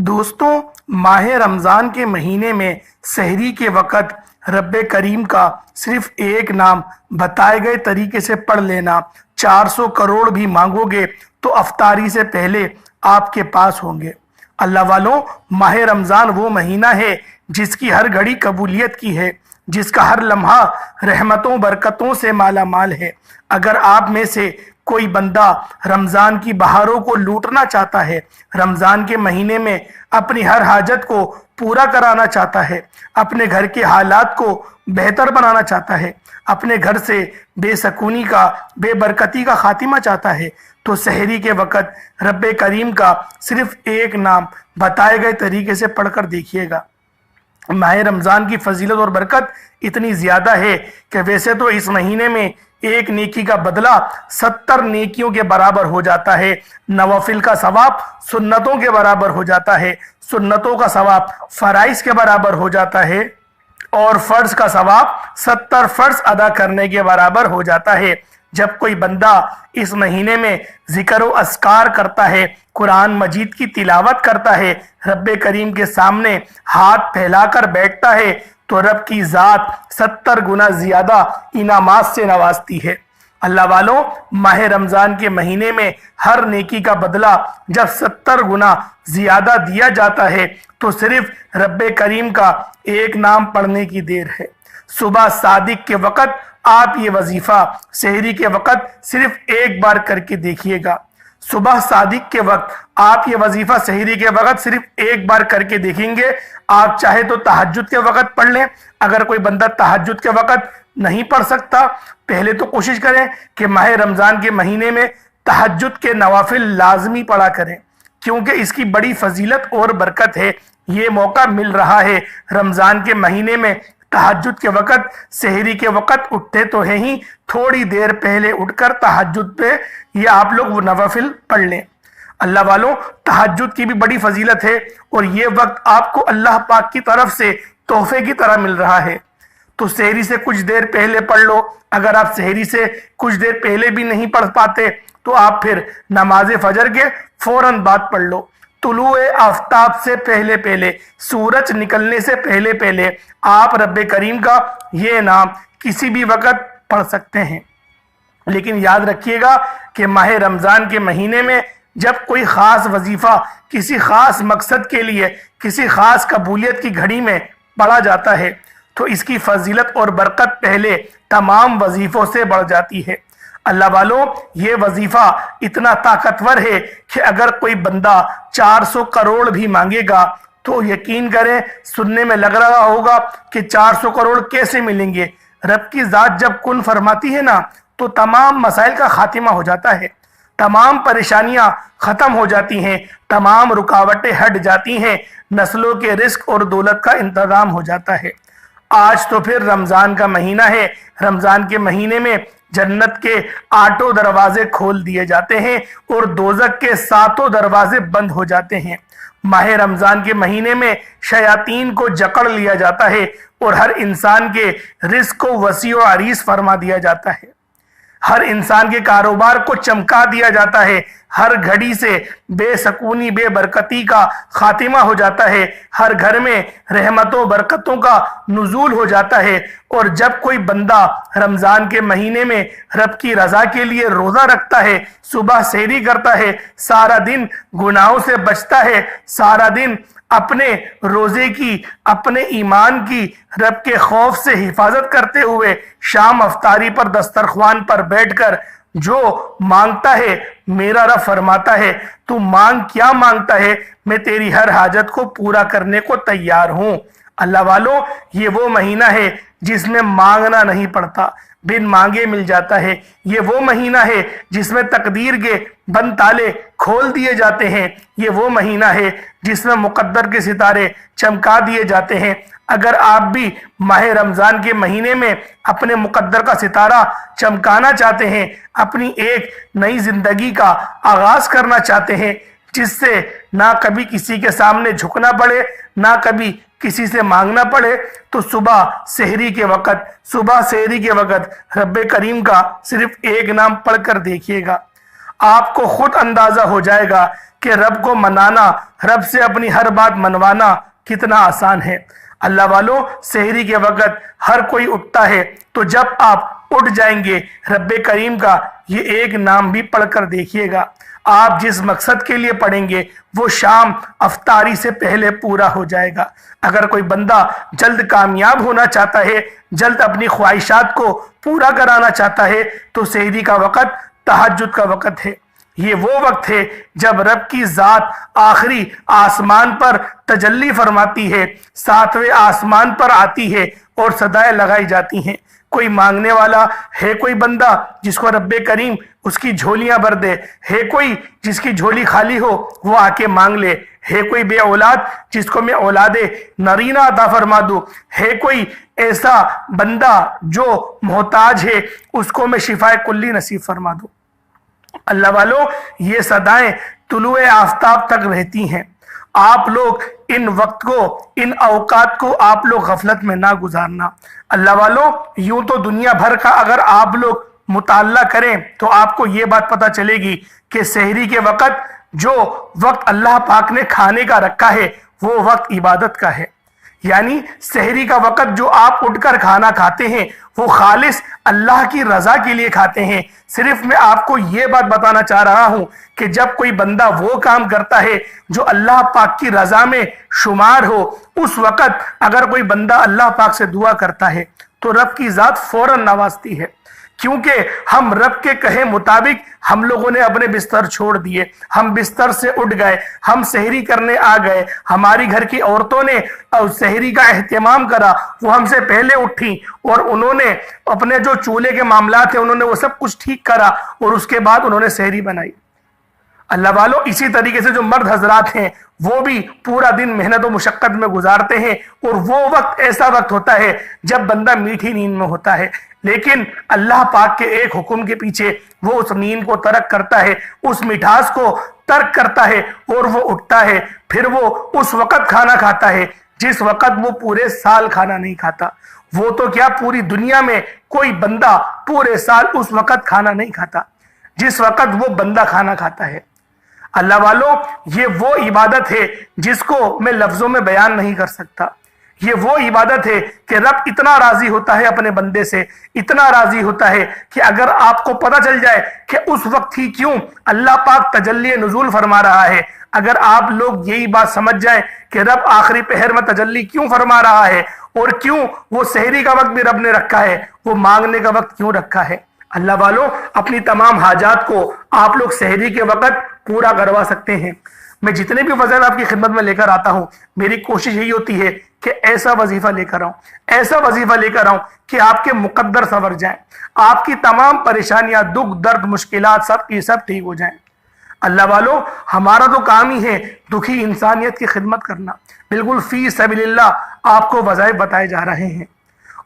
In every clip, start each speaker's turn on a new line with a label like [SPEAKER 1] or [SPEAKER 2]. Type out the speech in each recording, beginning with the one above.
[SPEAKER 1] दोस्तों, माह रमज़ान के महीने में सहरी के वक़्त रब्बे करीम का सिर्फ एक नाम बताए गए तरीके से पढ़ लेना 400 करोड़ भी मांगोगे तो अफ्तारी से पहले आपके पास होंगे। अल्लाह वालों, माह रमज़ान वो महीना है जिसकी हर घड़ी कबूलियत की है, जिसका हर लम्हा रहमतों बरकतों से माला माल है। अगर आप में से कोई बंदा रमज़ान की बहारों को लूटना चाहता है, रमज़ान के महीने में अपनी हर हाजत को पूरा कराना चाहता है, अपने घर के हालात को बेहतर बनाना चाहता है, अपने घर से बेसकूनी का बेबरकती का खातिमा चाहता है, तो सहरी के वक़्त रब्बे करीम का सिर्फ एक नाम बताए गए तरीके से पढ़कर देखिएगा। माह रमज़ान की फजीलत और बरकत इतनी ज़्यादा है कि वैसे तो इस महीने में एक नेकी का बदला 70 नेकियों के बराबर हो जाता है। नवाफिल का सवाब सुन्नतों के बराबर हो जाता है, सुन्नतों का सवाब फराइज के बराबर हो जाता है और फर्ज का सवाब 70 फर्ज अदा करने के बराबर हो जाता है। जब कोई बंदा इस महीने में जिक्र व अस्कार करता है, कुरान मजीद की तिलावत करता है, रब्बे करीम के सामने हाथ फैलाकर बैठता है, तो रब की ज़ात 70 गुना ज़्यादा इनामात से नवाजती है। अल्लाह वालों, माह रमज़ान के महीने में हर नेकी का बदला जब 70 गुना ज़्यादा दिया जाता है तो सिर्फ रब्बे करीम का एक नाम पढ़ने की देर है। सुबह सादिक के वक़्त आप ये वजीफ़ा सहरी के वक़्त सिर्फ एक बार करके देखिएगा। सुबह सादिक के वक्त आप ये वजीफा सहरी के वक्त सिर्फ एक बार करके देखेंगे। आप चाहे तो तहज्जुद के वक्त पढ़ लें। अगर कोई बंदा तहज्जुद के वक्त नहीं पढ़ सकता, पहले तो कोशिश करें कि माह रमज़ान के महीने में तहज्जुद के नवाफिल लाजमी पढ़ा करें, क्योंकि इसकी बड़ी फजीलत और बरकत है। ये मौका मिल रहा है रमज़ान के महीने में तहज्जुद के वक़्त, सहरी के वक़्त उठते तो है ही, थोड़ी देर पहले उठकर तहज्जुद पे ये आप लोग वो नवाफिल पढ़ लें। अल्लाह वालों, तहज्जुद की भी बड़ी फजीलत है और ये वक्त आपको अल्लाह पाक की तरफ से तोहफे की तरह मिल रहा है। तो सहरी से कुछ देर पहले पढ़ लो। अगर आप सहरी से कुछ देर पहले भी नहीं पढ़ पाते तो आप फिर नमाज फजर के फौरन बाद पढ़ लो। तुलुए आफ्ताब से पहले पहले, सूरज निकलने से पहले पहले आप रब्बे करीम का ये नाम किसी भी वक़्त पढ़ सकते हैं। लेकिन याद रखिएगा कि माह रमज़ान के महीने में जब कोई ख़ास वजीफ़ा किसी ख़ास मकसद के लिए किसी ख़ास कबूलियत की घड़ी में पढ़ा जाता है तो इसकी फजीलत और बरकत पहले तमाम वजीफ़ों से बढ़ जाती है। अल्लाह वालों, ये वजीफा इतना ताकतवर है कि अगर कोई बंदा 400 करोड़ भी मांगेगा तो यकीन करें, सुनने में लग रहा होगा कि 400 करोड़ कैसे मिलेंगे। रब की ज़ात जब कुन फरमाती है ना, तो तमाम मसाइल का खातिमा हो जाता है, तमाम परेशानियां ख़त्म हो जाती हैं, तमाम रुकावटें हट जाती हैं, नस्लों के रिस्क और दौलत का इंतज़ाम हो जाता है। आज तो फिर रमज़ान का महीना है। रमज़ान के महीने में जन्नत के 8 दरवाजे खोल दिए जाते हैं और दोज़ख के 7 दरवाजे बंद हो जाते हैं। माह रमज़ान के महीने में शयातीन को जकड़ लिया जाता है और हर इंसान के रिस्क को वसी व अरीस फरमा दिया जाता है। हर इंसान के कारोबार को चमका दिया जाता है। हर घड़ी से बेसकूनी बेबरकती का खातिमा हो जाता है। हर घर में रहमतों बरकतों का नुज़ूल हो जाता है। और जब कोई बंदा रमज़ान के महीने में रब की रज़ा के लिए रोज़ा रखता है, सुबह सहरी करता है, सारा दिन गुनाहों से बचता है, सारा दिन अपने रोजे की, अपने ईमान की, रब के खौफ से हिफाजत करते हुए शाम अफ्तारी पर दस्तरख्वान पर बैठकर जो मांगता है, मेरा रब फरमाता है, तू मांग क्या मांगता है, मैं तेरी हर हाजत को पूरा करने को तैयार हूं। अल्लाह वालों, ये वो महीना है जिसमें मांगना नहीं पड़ता, बिन मांगे मिल जाता है। ये वो महीना है जिसमें तकदीर के बंद ताले खोल दिए जाते हैं। ये वो महीना है जिसमें मुकद्दर के सितारे चमका दिए जाते हैं। अगर आप भी माह रमज़ान के महीने में अपने मुकद्दर का सितारा चमकाना चाहते हैं, अपनी एक नई जिंदगी का आगाज करना चाहते हैं, जिससे ना कभी किसी के सामने झुकना पड़े, ना कभी किसी से मांगना पड़े, तो सुबह सहरी के वक़्त रब्बे करीम का सिर्फ एक नाम पढ़कर देखिएगा। आपको खुद अंदाजा हो जाएगा कि रब को मनाना, रब से अपनी हर बात मनवाना कितना आसान है। अल्लाह वालों, सहरी के वक़्त हर कोई उठता है, तो जब आप उठ जाएंगे रब्बे करीम का ये एक नाम भी पढ़कर देखिएगा। आप जिस मकसद के लिए पढ़ेंगे वो शाम अफ्तारी से पहले पूरा हो जाएगा। अगर कोई बंदा जल्द कामयाब होना चाहता है, जल्द अपनी ख्वाहिशात को पूरा कराना चाहता है, तो सहरी का वक़्त तहज्जुद का वक़्त है। ये वो वक्त है जब रब की जात आखिरी आसमान पर तजल्ली फरमाती है, सातवें आसमान पर आती है और सदाएं लगाई जाती हैं। कोई मांगने वाला है, कोई बंदा जिसको रब्बे करीम उसकी झोलियां भर दे, है कोई जिसकी झोली खाली हो वो आके मांग ले, है कोई बे औलाद जिसको मैं औलादे नरीना अता फरमा दूं, है कोई ऐसा बंदा जो मोहताज है उसको मैं शिफाए कुल्ली नसीब फरमा दूं। अल्लाह वालों, ये सदाएं तुलुए आफताब तक रहती हैं। आप लोग इन वक्त को, इन औकात को आप लोग गफलत में ना गुजारना। अल्लाह वालों, यूं तो दुनिया भर का अगर आप लोग मुताल्ला करें तो आपको ये बात पता चलेगी कि सहरी के वक़्त जो वक्त अल्लाह पाक ने खाने का रखा है वो वक्त इबादत का है। यानी सहरी का वक़्त जो आप उठकर खाना खाते हैं वो खालिस अल्लाह की रजा के लिए खाते हैं। सिर्फ मैं आपको ये बात बताना चाह रहा हूं कि जब कोई बंदा वो काम करता है जो अल्लाह पाक की रजा में शुमार हो, उस वक़्त अगर कोई बंदा अल्लाह पाक से दुआ करता है तो रब की जात फौरन नवाजती है। क्योंकि हम रब के कहे मुताबिक हम लोगों ने अपने बिस्तर छोड़ दिए, हम बिस्तर से उठ गए, हम सहरी करने आ गए। हमारी घर की औरतों ने सहरी का एहतमाम करा, वो हमसे पहले उठी और उन्होंने अपने जो चूल्हे के मामला थे उन्होंने वो सब कुछ ठीक करा और उसके बाद उन्होंने सहरी बनाई। अल्लाह वालों, इसी तरीके से जो मर्द हजरात हैं वो भी पूरा दिन मेहनत और मुशक्कत में गुजारते हैं और वो वक्त ऐसा वक्त होता है जब बंदा मीठी नींद में होता है, लेकिन अल्लाह पाक के एक हुक्म के पीछे वो उस नींद को तर्क करता है, उस मिठास को तर्क करता है और वो उठता है। फिर वो उस वक्त खाना खाता है जिस वक्त वो पूरे साल खाना नहीं खाता। वो तो क्या, पूरी दुनिया में कोई बंदा पूरे साल उस वक्त खाना नहीं खाता जिस वक्त वो बंदा खाना खाता है। अल्लाह वालों, ये वो इबादत है जिसको मैं लफ्जों में बयान नहीं कर सकता। ये वो इबादत है कि रब इतना राजी होता है अपने बंदे से, इतना राजी होता है कि अगर आपको पता चल जाए कि उस वक्त ही क्यों अल्लाह पाक तजल्ली नुज़ूल फरमा रहा है, अगर आप लोग यही बात समझ जाए कि रब आखिरी पहर में तजल्ली क्यों फरमा रहा है और क्यों वो सहरी का वक्त भी रब ने रखा है, वो मांगने का वक्त क्यों रखा है। अल्लाह वालों, अपनी तमाम हाजात को आप लोग सहरी के वक्त पूरा करवा सकते हैं। मैं जितने भी वज़ाइफ आपकी खिदमत में लेकर आता हूं, मेरी कोशिश यही होती है कि ऐसा वजीफा लेकर आऊं, ऐसा वजीफा लेकर आऊं कि आपके मुकद्दर संवर जाएं, आपकी तमाम परेशानियां, दुख दर्द, मुश्किलात सब की सब ठीक हो जाएं। अल्लाह वालों, हमारा तो काम ही है दुखी इंसानियत की खिदमत करना। बिल्कुल फी सबीलिल्लाह आपको वज़ाइफ बताए जा रहे हैं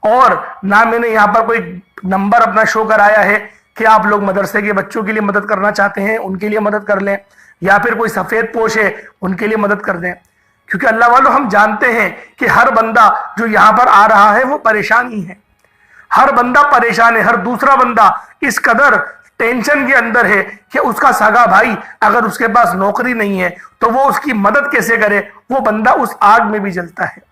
[SPEAKER 1] और ना मैंने यहाँ पर कोई नंबर अपना शो कराया है कि आप लोग मदरसे के बच्चों के लिए मदद करना चाहते हैं उनके लिए मदद कर लें, या फिर कोई सफेद पोश है उनके लिए मदद कर दें। क्योंकि अल्लाह वालों, हम जानते हैं कि हर बंदा जो यहाँ पर आ रहा है वो परेशान ही है, हर बंदा परेशान है। हर दूसरा बंदा इस कदर टेंशन के अंदर है कि उसका सगा भाई अगर उसके पास नौकरी नहीं है तो वो उसकी मदद कैसे करे, वो बंदा उस आग में भी जलता है।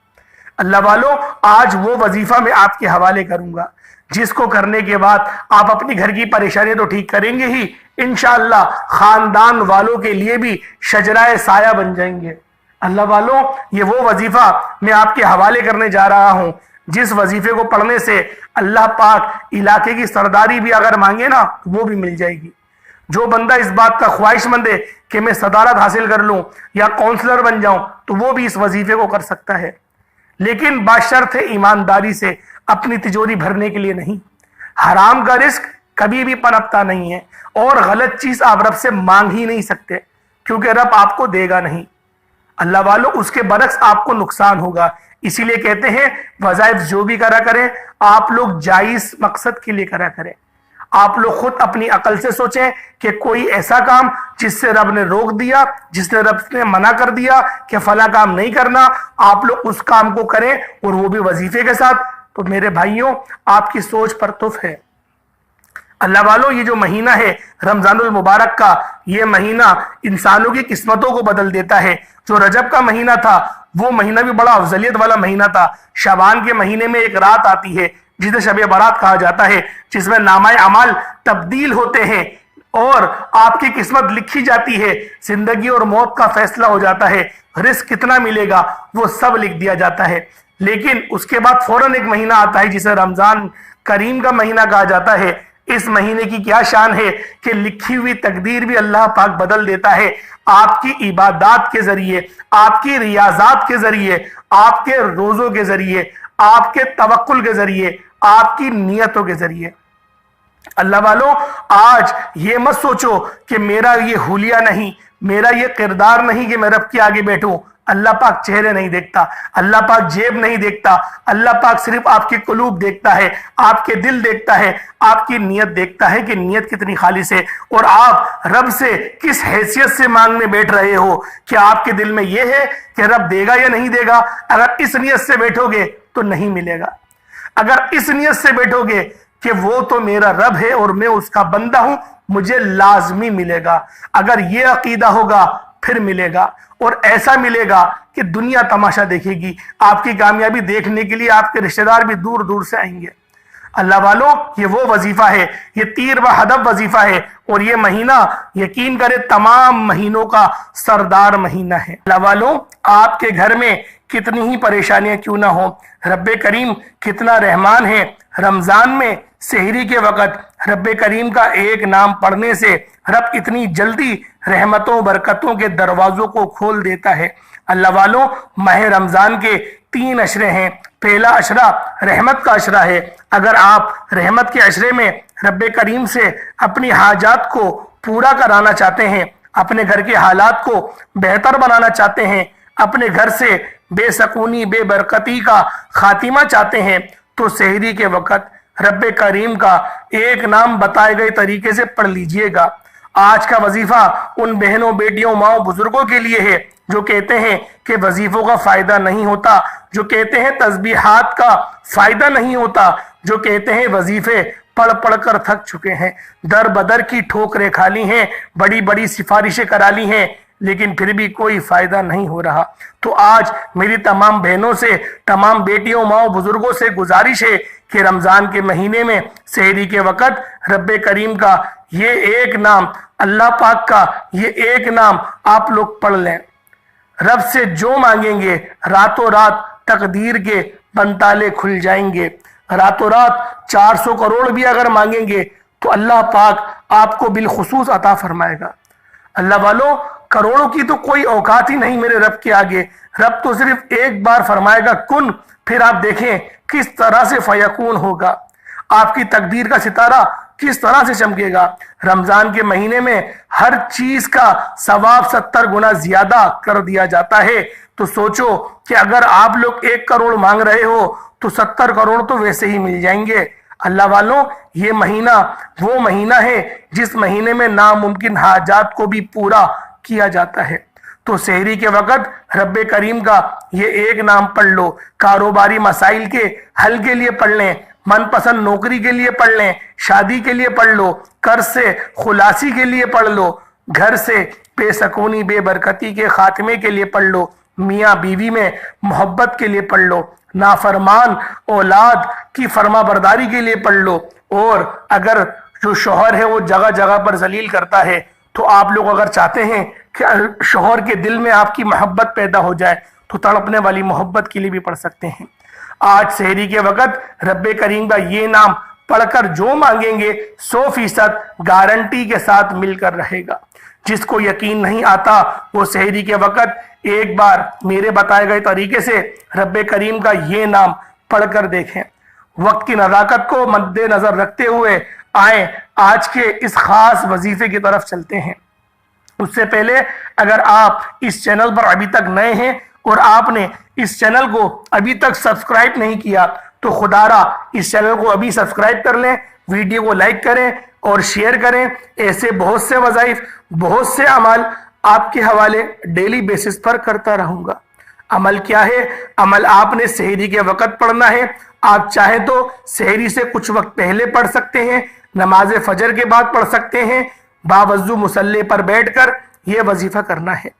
[SPEAKER 1] अल्लाह वालों, आज वो वजीफा मैं आपके हवाले करूंगा जिसको करने के बाद आप अपनी घर की परेशानी तो ठीक करेंगे ही, इंशाअल्लाह खानदान वालों के लिए भी शजराए साया बन जाएंगे। अल्लाह वालों, ये वो वजीफा मैं आपके हवाले करने जा रहा हूं जिस वजीफे को पढ़ने से अल्लाह पाक इलाके की सरदारी भी अगर मांगे ना वो भी मिल जाएगी। जो बंदा इस बात का ख्वाहिशमंद है कि मैं सदारत हासिल कर लूं या काउंसलर बन जाऊं तो वो भी इस वजीफे को कर सकता है, लेकिन बाशर्त है ईमानदारी से, अपनी तिजोरी भरने के लिए नहीं। हराम का रिस्क कभी भी पनपता नहीं है और गलत चीज आप रब से मांग ही नहीं सकते क्योंकि रब आपको देगा नहीं। अल्लाह वालों, उसके बरक्स आपको नुकसान होगा। इसीलिए कहते हैं वज़ाइफ जो भी करा करें आप लोग जायज मकसद के लिए करा करें। आप लोग खुद अपनी अकल से सोचें कि कोई ऐसा काम जिससे रब ने रोक दिया, जिसने रब ने मना कर दिया कि फला काम नहीं करना, आप लोग उस काम को करें और वो भी वजीफे के साथ। तो मेरे भाइयों, आपकी सोच पर तुफ है। अल्लाह वालों, ये जो महीना है रमजानुल मुबारक का, ये महीना इंसानों की किस्मतों को बदल देता है। जो रजब का महीना था वो महीना भी बड़ा अफजलियत वाला महीना था। शाबान के महीने में एक रात आती है जिसे शब बारात कहा जाता है, जिसमें नामाए अमाल तब्दील होते हैं और आपकी किस्मत लिखी जाती है। जिंदगी और मौत का फैसला हो जाता है, रिस्क कितना मिलेगा वो सब लिख दिया जाता है। लेकिन उसके बाद फौरन एक महीना आता है जिसे रमजान करीम का महीना कहा जाता है। इस महीने की क्या शान है कि लिखी हुई तकदीर भी अल्लाह पाक बदल देता है। आपकी इबादत के जरिए, आपकी रियाजात के जरिए, आपके रोजों के जरिए, आपके तवक्कुल के जरिए, आपकी नियतों के जरिए। अल्लाह वालों, आज ये मत सोचो कि मेरा ये हुलिया नहीं, मेरा ये किरदार नहीं कि मैं रब के आगे बैठूं। अल्लाह पाक चेहरे नहीं देखता, अल्लाह पाक जेब नहीं देखता, अल्लाह पाक सिर्फ आपके कुलूब देखता है, आपके दिल देखता है, आपकी नियत देखता है कि नियत कितनी खालिस है और आप रब से किस हैसियत से मांगने बैठ रहे हो। क्या आपके दिल में यह है कि रब देगा या नहीं देगा? अगर इस नियत से बैठोगे तो नहीं मिलेगा। अगर इस नियत से बैठोगे कि वो तो मेरा रब है और मैं उसका बंदा हूं, मुझे लाजमी मिलेगा, अगर ये अकीदा होगा फिर मिलेगा। और ऐसा मिलेगा कि दुनिया तमाशा देखेगी। आपकी कामयाबी देखने के लिए आपके रिश्तेदार भी दूर दूर से आएंगे। अल्लाह वालों, ये वो वजीफा है, ये तीर व हदफ वजीफा है और ये महीना यकीन करे तमाम महीनों का सरदार महीना है। अल्लाह वालों, आपके घर में कितनी ही परेशानियां क्यों ना हो, रब्बे करीम कितना रहमान है। रमजान में सहरी के वक़्त रब्बे करीम का एक नाम पढ़ने से रब इतनी जल्दी रहमतों बरकतों के दरवाजों को खोल देता है। अल्लाह वालों, माह रमजान के 3 अशरे हैं। पहला अशरा रहमत का अशरा है। अगर आप रहमत के अशरे में रब्बे करीम से अपनी हाजात को पूरा कराना चाहते हैं, अपने घर के हालात को बेहतर बनाना चाहते हैं, अपने घर से बेसकूनी बेबरकती का खातिमा चाहते हैं, तो सहरी के वक़्त रब्बे करीम का एक नाम बताए गए तरीके से पढ़ लीजिएगा। आज का वजीफा उन बहनों, बेटियों, माओ, बुजुर्गों के लिए है जो कहते हैं कि वजीफों का फायदा नहीं होता, जो कहते हैं तस्बीहात का फायदा नहीं होता, जो कहते हैं वजीफे पढ़ पढ़ कर थक चुके हैं, दर बदर की ठोकरें खा ली हैं, बड़ी बड़ी सिफारिशें करा ली हैं, लेकिन फिर भी कोई फायदा नहीं हो रहा। तो आज मेरी तमाम बहनों से, तमाम बेटियों, माओ, बुजुर्गों से गुजारिश है कि रमजान के महीने में सहरी के वक़्त रब्बे करीम का ये एक नाम, अल्लाह पाक का ये एक नाम आप लोग पढ़ लें। रब से जो मांगेंगे रातों रात तकदीर के बनताले खुल जाएंगे। रातों रात 400 करोड़ भी अगर मांगेंगे तो अल्लाह पाक आपको बिलखुसूस अता फरमाएगा। अल्लाह वालों, करोड़ों की तो कोई औकात ही नहीं मेरे रब के आगे। रब तो सिर्फ एक बार फरमाएगा कुन, फिर आप देखें किस तरह से फयकून होगा, आपकी तकदीर का सितारा किस तरह से चमकेगा। रमजान के महीने में हर चीज का सवाब 70 गुना ज्यादा कर दिया जाता है। तो सोचो कि अगर आप लोग 1 करोड़ मांग रहे हो तो 70 करोड़ तो वैसे ही मिल जाएंगे। अल्लाह वालों, ये महीना वो महीना है जिस महीने में नामुमकिन हाजात को भी पूरा किया जाता है। तो सहरी के वक़्त रब्बे करीम का ये एक नाम पढ़ लो। कारोबारी मसाइल के हल के लिए पढ़ लें, मनपसंद नौकरी के लिए पढ़ लें, शादी के लिए पढ़ लो, कर्ज से खुलासी के लिए पढ़ लो, घर से बेसकूनी बेबरकती के खात्मे के लिए पढ़ लो, मियाँ बीवी में मोहब्बत के लिए पढ़ लो, नाफरमान औलाद की फर्मा बरदारी के लिए पढ़ लो। और अगर जो शौहर है वो जगह जगह पर जलील करता है, तो आप लोग अगर चाहते हैं कि शौहर के दिल में आपकी मोहब्बत पैदा हो जाए तो तड़पने वाली मोहब्बत के लिए भी पढ़ सकते हैं। आज सहरी के वक़्त रब्बे करीम का ये नाम पढ़कर जो मांगेंगे 100% गारंटी के साथ मिलकर रहेगा। जिसको यकीन नहीं आता वो सहरी के वक़्त एक बार मेरे बताए गए तरीके से रब्बे करीम का ये नाम पढ़कर देखें। वक्त की नज़ाकत को मद्देनजर रखते हुए आए आज के इस खास वजीफे की तरफ चलते हैं। उससे पहले अगर आप इस चैनल पर अभी तक नए हैं और आपने इस चैनल को अभी तक सब्सक्राइब नहीं किया तो खुदारा इस चैनल को अभी सब्सक्राइब कर लें, वीडियो को लाइक करें और शेयर करें। ऐसे बहुत से वज़ाइफ, बहुत से अमल आपके हवाले डेली बेसिस पर करता रहूंगा। अमल क्या है? अमल आपने सहरी के वक़्त पढ़ना है। आप चाहे तो सहरी से कुछ वक्त पहले पढ़ सकते हैं, नमाज फजर के बाद पढ़ सकते हैं। बावजू मुसल्ले पर बैठकर यह वजीफा करना है।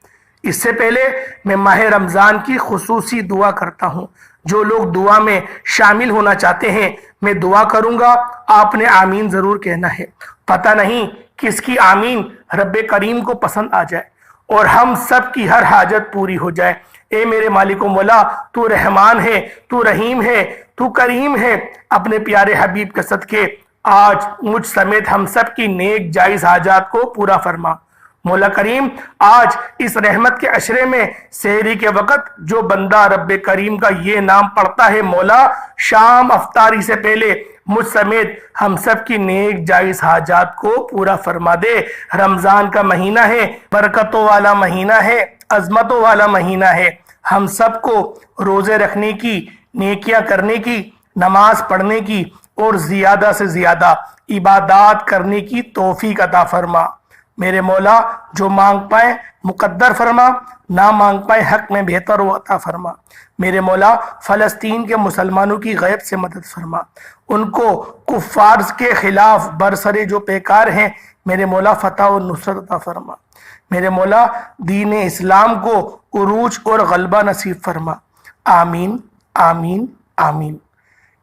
[SPEAKER 1] इससे पहले मैं माह रमज़ान की खुसूसी दुआ करता हूँ। जो लोग दुआ में शामिल होना चाहते हैं, मैं दुआ करूँगा, आपने आमीन ज़रूर कहना है। पता नहीं किसकी आमीन रब्बे करीम को पसंद आ जाए और हम सब की हर हाजत पूरी हो जाए। ए मेरे मालिको मौला, तू रहमान है, तू रहीम है, तू करीम है। अपने प्यारे हबीब के सदके आज मुझ समेत हम सब की नेक जायज़ हाजात को पूरा फरमा। मौला करीम, आज इस रहमत के अशरे में सहरी के वक़्त जो बंदा रब्बे करीम का ये नाम पढ़ता है, मौला शाम अफ्तारी से पहले मुझ समेत हम सब की नेक जायज़ हाजात को पूरा फरमा दे। रमज़ान का महीना है, बरकतों वाला महीना है, अजमतों वाला महीना है। हम सबको रोज़े रखने की, नेकियां करने की, नमाज पढ़ने की और ज़्यादा से ज़्यादा इबादत करने की तौफीक अता फरमा। मेरे मौला, जो मांग पाए मुकद्दर फरमा, ना मांग पाए हक में बेहतर हो अता फरमा। मेरे मौला, फ़लस्तीन के मुसलमानों की गैब से मदद फरमा। उनको कुफ़ार के खिलाफ बरसरे जो पेकार हैं, मेरे मौला फतह और नुसरत अता फरमा। मेरे मौला, दीन इस्लाम को उरूज और गलबा नसीब फरमा। आमीन आमीन आमीन।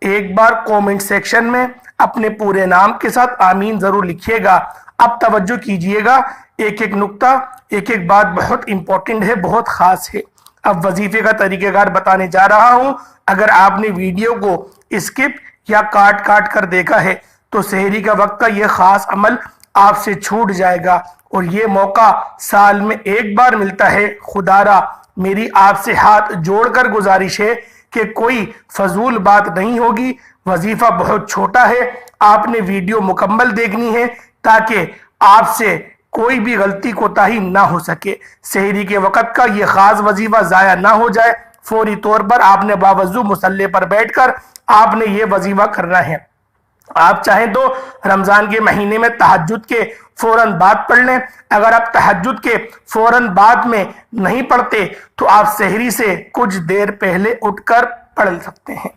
[SPEAKER 1] एक बार कमेंट सेक्शन में अपने पूरे नाम के साथ आमीन जरूर लिखिएगा। अब तवज्जो कीजिएगा, एक एक नुक्ता, एक एक बात बहुत इंपॉर्टेंट है, बहुत खास है। अब वजीफे का तरीक़ेकार बताने जा रहा हूं। अगर आपने वीडियो को स्किप या काट काट कर देखा है तो सहरी का वक्त का यह खास अमल आपसे छूट जाएगा और ये मौका साल में एक बार मिलता है। खुदारा मेरी आपसे हाथ जोड़कर गुजारिश है कि कोई फजूल बात नहीं होगी। वजीफा बहुत छोटा है, आपने वीडियो मुकम्मल देखनी है ताकि आपसे कोई भी गलती कोताही ना हो सके। सहरी के वक़्त का ये खास वजीफा ज़ाया ना हो जाए, फौरी तौर पर आपने बावजू मुसल्ले पर बैठकर आपने ये वजीफा करना है। आप चाहें तो रमज़ान के महीने में तहज्जुद के फौरन बाद पढ़ लें। अगर आप तहज्जुद के फौरन बाद में नहीं पढ़ते तो आप सहरी से कुछ देर पहले उठकर पढ़ सकते हैं,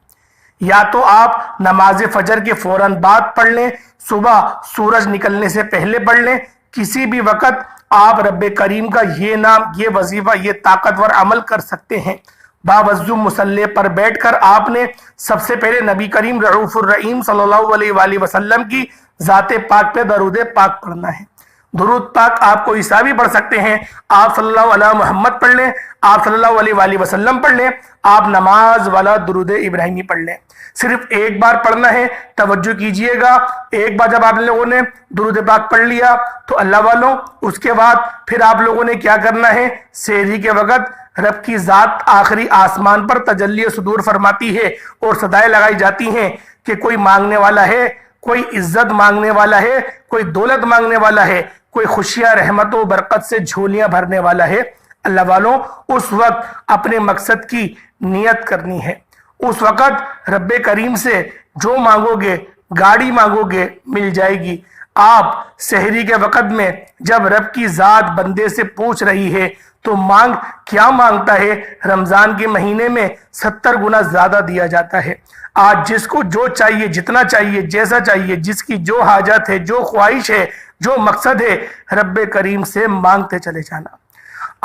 [SPEAKER 1] या तो आप नमाज फजर के फौरन बाद पढ़ लें, सुबह सूरज निकलने से पहले पढ़ लें। किसी भी वक़्त आप रब्बे करीम का ये नाम, ये वजीफा, ये ताकतवर अमल कर सकते हैं। बावजू मुसल्ले पर बैठकर आपने सबसे पहले नबी करीम रऊफुर रहीम सल्लल्लाहु अलैहि वसल्लम की ज़ाते पाक पे दरूद पाक पढ़ना है। दुरूद पाक आप कोई सा भी पढ़ सकते हैं। आप सल्लल्लाहु अलैहि मोहम्मद पढ़ लें, आप सल्लल्लाहु अलैहि वसल्लम पढ़ लें, आप नमाज वाला दुरूद इब्राहिमी पढ़ लें। सिर्फ एक बार पढ़ना है, तवज्जो कीजिएगा। एक बार जब आप लोगों ने दुरूद पाक पढ़ लिया तो अल्लाह वालों, उसके बाद फिर आप लोगों ने क्या करना है, सहरी के वक़्त रब की ज़ात आखिरी आसमान पर तजल्ली सुदूर फरमाती है और सदाएं लगाई जाती हैं कि कोई मांगने वाला है, कोई इज्जत मांगने वाला है, कोई दौलत मांगने वाला है, कोई खुशियां रहमतों बरकत से झोलियां भरने वाला है। अल्लाह वालों, उस वक्त अपने मकसद की नियत करनी है। उस वक्त रब्बे करीम से जो मांगोगे, गाड़ी मांगोगे, मिल जाएगी। आप सहरी के वक़्त में जब रब की ज़ात बंदे से पूछ रही है तो मांग क्या मांगता है, रमज़ान के महीने में 70 गुना ज़्यादा दिया जाता है। आज जिसको जो चाहिए, जितना चाहिए, जैसा चाहिए, जिसकी जो हाजत है, जो ख्वाहिश है, जो मकसद है, रब्बे करीम से मांगते चले जाना।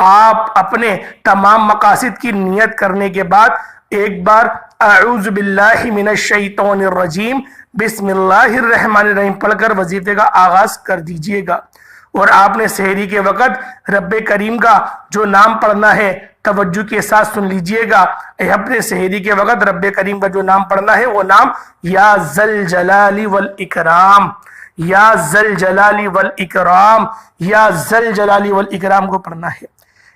[SPEAKER 1] आप अपने तमाम मकासिद की नियत करने के बाद एक बार अऊज़ु बिल्लाहि मिनश शैतानिर रजीम बिस्मिल्लाहिर रहमानिर रहीम पढ़कर वजीफे का आगाज कर दीजिएगा। और आपने सहरी के वक़्त रब्बे करीम का जो नाम पढ़ना है, तवज्जो के साथ सुन लीजिएगा। अपने सहरी के वक़्त रब्बे करीम का जो नाम पढ़ना है वो नाम या ज़ल जलाली वल इकराम, या ज़ल जलाली वल इकराम, या ज़ल जलाली वल इकराम को पढ़ना है।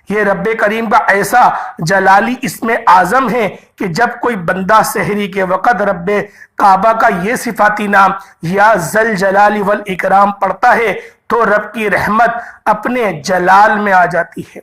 [SPEAKER 1] ये रब्बे करीम का ऐसा जलाली इसमें आजम है कि जब कोई बंदा सहरी के वक़्त रब्बे काबा का ये सिफाती नाम या ज़ल जलाली वल इकराम पढ़ता है तो रब की रहमत अपने जलाल में आ जाती है।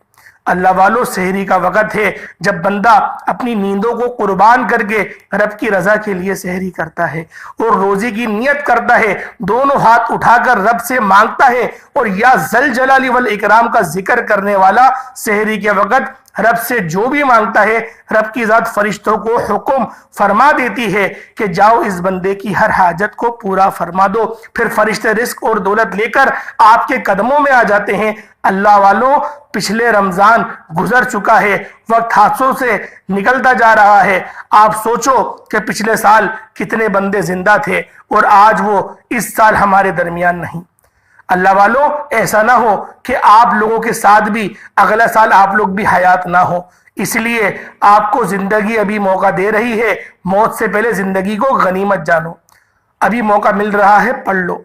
[SPEAKER 1] अल्लाह वालों, सहरी का वक़्त है जब बंदा अपनी नींदों को कुर्बान करके रब की रजा के लिए सहरी करता है और रोजी की नियत करता है, दोनों हाथ उठाकर रब से मांगता है और या जल जलाली वल इकराम का जिक्र करने वाला सहरी के वक़्त रब से जो भी मांगता है, रब की जात फरिश्तों को हुक्म फरमा देती है कि जाओ इस बंदे की हर हाजत को पूरा फरमा दो। फिर फरिश्ते रिस्क और दौलत लेकर आपके कदमों में आ जाते हैं। अल्लाह वालों, पिछले रमजान गुजर चुका है, वक्त हाथों से निकलता जा रहा है। आप सोचो कि पिछले साल कितने बंदे जिंदा थे और आज वो इस साल हमारे दरमियान नहीं। अल्लाह वालों, ऐसा ना हो कि आप लोगों के साथ भी अगला साल आप लोग भी हयात ना हो। इसलिए आपको जिंदगी अभी मौका दे रही है, मौत से पहले जिंदगी को गनीमत जानो। अभी मौका मिल रहा है, पढ़ लो।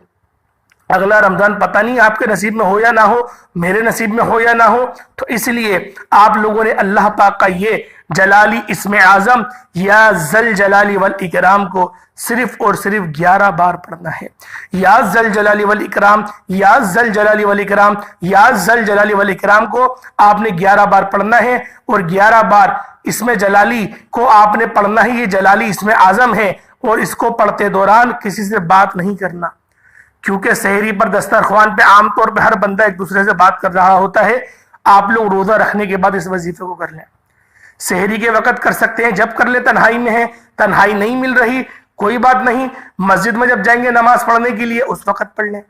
[SPEAKER 1] अगला रमजान पता नहीं आपके नसीब में हो या ना हो, मेरे नसीब में हो या ना हो, तो इसलिए आप लोगों ने अल्लाह पाक का ये जलाली इस्मे आजम या जल जलाली वल इकराम को सिर्फ और सिर्फ 11 बार पढ़ना है। या जल जलाली वल इकराम, या जल जलाली वल इकराम, या जल जलाली वल इकराम को आपने 11 बार पढ़ना है और 11 बार इसमें जलाली को आपने पढ़ना ही। ये जलाली इसमें आजम है और इसको पढ़ते दौरान किसी से बात नहीं करना, क्योंकि सहरी पर दस्तरख्वान पे आमतौर पे हर बंदा एक दूसरे से बात कर रहा होता है। आप लोग रोजा रखने के बाद इस वजीफे को कर लें। सहरी के वक्त कर सकते हैं, जब कर ले तन्हाई में है, तन्हाई नहीं मिल रही कोई बात नहीं, मस्जिद में जब जाएंगे नमाज पढ़ने के लिए उस वक्त पढ़ लें।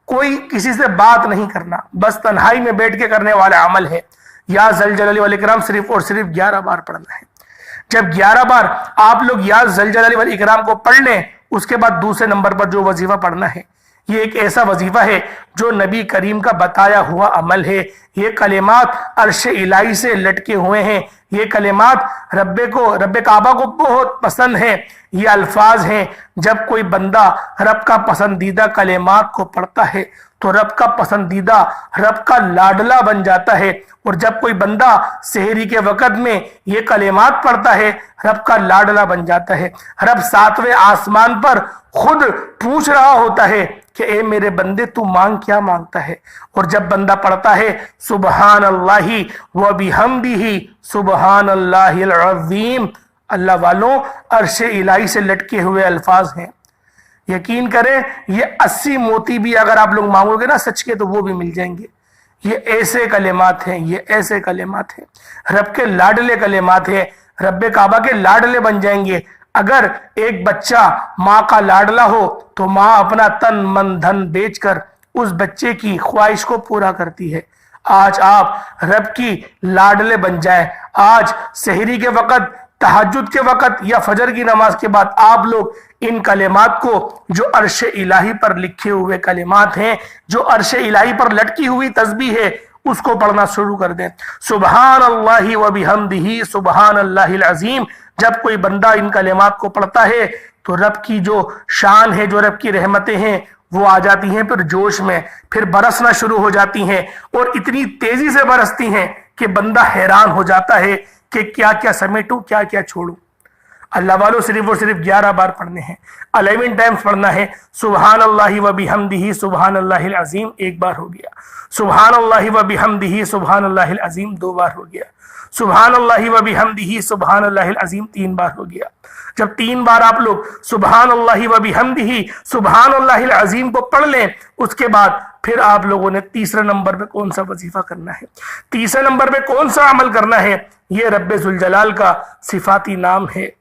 [SPEAKER 1] कोई किसी से बात नहीं करना, बस तन्हाई में बैठ के करने वाला अमल है। या जल जलाली वल इकराम सिर्फ और सिर्फ 11 बार पढ़ना है। जब 11 बार आप लोग या जल जलाली वल इकराम को पढ़ लें, उसके बाद दूसरे नंबर पर जो वजीफा पढ़ना है, ये एक ऐसा वजीफा है जो नबी करीम का बताया हुआ अमल है। ये कलिमात अर्श इलाही से लटके हुए हैं। ये कलिमात रब्बे काबा को बहुत पसंद है। ये अल्फाज हैं, जब कोई बंदा रब का पसंदीदा कलिमात को पढ़ता है तो रब का पसंदीदा, रब का लाडला बन जाता है। और जब कोई बंदा सहरी के वक़्त में ये कलिमात पढ़ता है, रब का लाडला बन जाता है। रब 7वें आसमान पर खुद पूछ रहा होता है कि ए मेरे बंदे, तू मांग क्या मांगता है। और जब बंदा पढ़ता है सुबहान अल्लाही व बिहम्दिही सुबहान अल्लाहिल अज़ीम, अल्लाह वालों, अर्श इलाही से लटके हुए अल्फाज हैं। यकीन करें, ये 80 मोती भी अगर आप लोग मांगोगे ना सच के, तो वो भी मिल जाएंगे। ये ऐसे कलेमात हैं, ये ऐसे कलेमात हैं, रब के लाडले कलेमात हैं। रब्बे काबा के लाडले बन जाएंगे। अगर एक बच्चा माँ का लाडला हो तो माँ अपना तन मन धन बेचकर उस बच्चे की ख्वाहिश को पूरा करती है। आज आप रब की लाडले बन जाएं। आज सहरी के वक़्त, तहज्जुद के वक़्त या फजर की नमाज के बाद आप लोग इन कलेमात को, जो अर्श इलाही पर लिखे हुए कलेमात हैं, जो अर्श इलाही पर लटकी हुई तस्बीह है, उसको पढ़ना शुरू कर दें। सुबहान अल्लाहि व बिहम्दिही सुबहान अल्लाहिल अज़ीम। जब कोई बंदा इन कलेमात को पढ़ता है तो रब की जो शान है, जो रब की रहमतें हैं, वो आ जाती हैं फिर जोश में, फिर बरसना शुरू हो जाती हैं और इतनी तेजी से बरसती हैं कि बंदा हैरान हो जाता है कि क्या क्या समेटूं, क्या क्या छोड़ूं। अल्लाह वालों, सिर्फ और सिर्फ 11 बार पढ़ने हैं, 11 टाइम्स पढ़ना है। सुबहान अल्लाहि व बिहम्दिही सुबहान अल्लाहिल अज़ीम 1 बार हो गया। सुबहान अल्लाहि व बिहम्दिही सुबहान अल्लाहिल अज़ीम 2 बार हो गया। सुबहान अल्लाहि व बिहम्दिही सुबहान अल्लाहिल अज़ीम 3 बार हो गया। जब 3 बार आप लोग सुबहान अल्लाहि व बिहम्दिही सुबहान अल्लाहिल अज़ीम को पढ़ लें, उसके बाद फिर आप लोगों ने तीसरे नंबर पे कौन सा वजीफा करना है, तीसरे नंबर पे कौन सा अमल करना है। ये रब्बे जुल जलाल का सिफाती नाम है।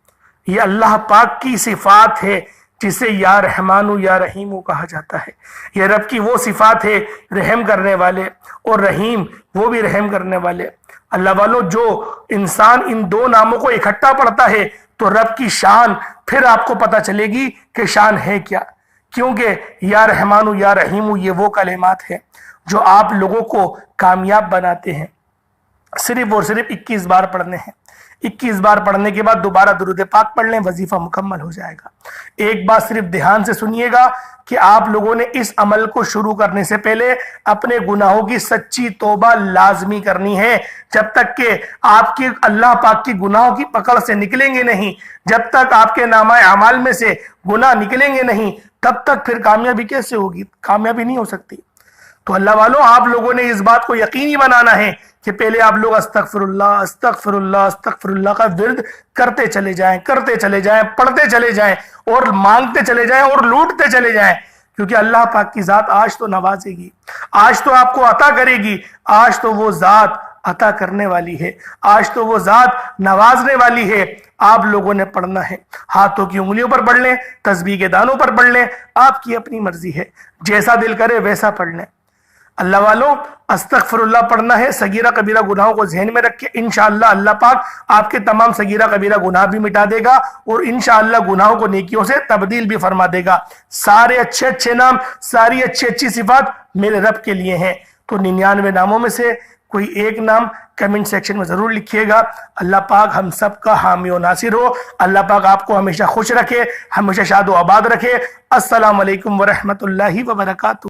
[SPEAKER 1] ये अल्लाह पाक की सिफात है जिसे या रहमानु या रहीमु कहा जाता है। ये रब की वो सिफात है, रहम करने वाले और रहीम, वो भी रहम करने वाले। अल्लाह वालों, जो इंसान इन 2 नामों को इकट्ठा पढ़ता है तो रब की शान फिर आपको पता चलेगी कि शान है क्या। क्योंकि या रहमानु या रहीमु ये वो कलेमात हैं जो आप लोगों को कामयाब बनाते हैं। सिर्फ और सिर्फ 21 बार पढ़ने हैं। 21 बार पढ़ने के बाद दोबारा दुरूद पाक पढ़ लें, वजीफा मुकम्मल हो जाएगा। एक बात सिर्फ ध्यान से सुनिएगा कि आप लोगों ने इस अमल को शुरू करने से पहले अपने गुनाहों की सच्ची तौबा लाजमी करनी है। जब तक कि आपके अल्लाह पाक की गुनाहों की पकड़ से निकलेंगे नहीं, जब तक आपके नामा अमाल में से गुनाह निकलेंगे नहीं, तब तक फिर कामयाबी कैसे होगी? कामयाबी नहीं हो सकती। तो अल्लाह वालों, आप लोगों ने इस बात को यकीनी बनाना है कि पहले आप लोग अस्तगफिरुल्लाह अस्तगफिरुल्लाह अस्तगफिरुल्लाह का विर्द करते चले जाएं, पढ़ते चले जाएं और मांगते चले जाएं और लूटते चले जाएं, क्योंकि अल्लाह पाक की जात आज तो नवाजेगी, आज तो आपको अता करेगी, आज तो वो जात अता करने वाली है, आज तो वो जात नवाजने वाली है। आप लोगों ने पढ़ना है, हाथों की उंगलियों पर पढ़ लें, तस्बीह के दानों पर पढ़ लें, आपकी अपनी मर्जी है, जैसा दिल करे वैसा पढ़ लें। अल्लाह वालों, अस्तगफिरुल्लाह पढ़ना है, सगीरा कबीरा गुनाहों को ज़हन में रख के इंशाअल्लाह अल्लाह पाक आपके तमाम सगीरा कबीरा गुनाह भी मिटा देगा और इंशाअल्लाह गुनाहों को नेकियों से तब्दील भी फरमा देगा। सारे अच्छे अच्छे नाम, सारी अच्छी अच्छी सिफात मेरे रब के लिए हैं। तो 99 नामों में से कोई एक नाम कमेंट सेक्शन में जरूर लिखिएगा। अल्लाह पाक हम सब का हामी और नासिर हो। अल्लाह पाक आपको हमेशा खुश रखे, हमेशा शादो आबाद रखे। अस्सलाम वालेकुम व रहमतुल्लाहि व बरकातुहू।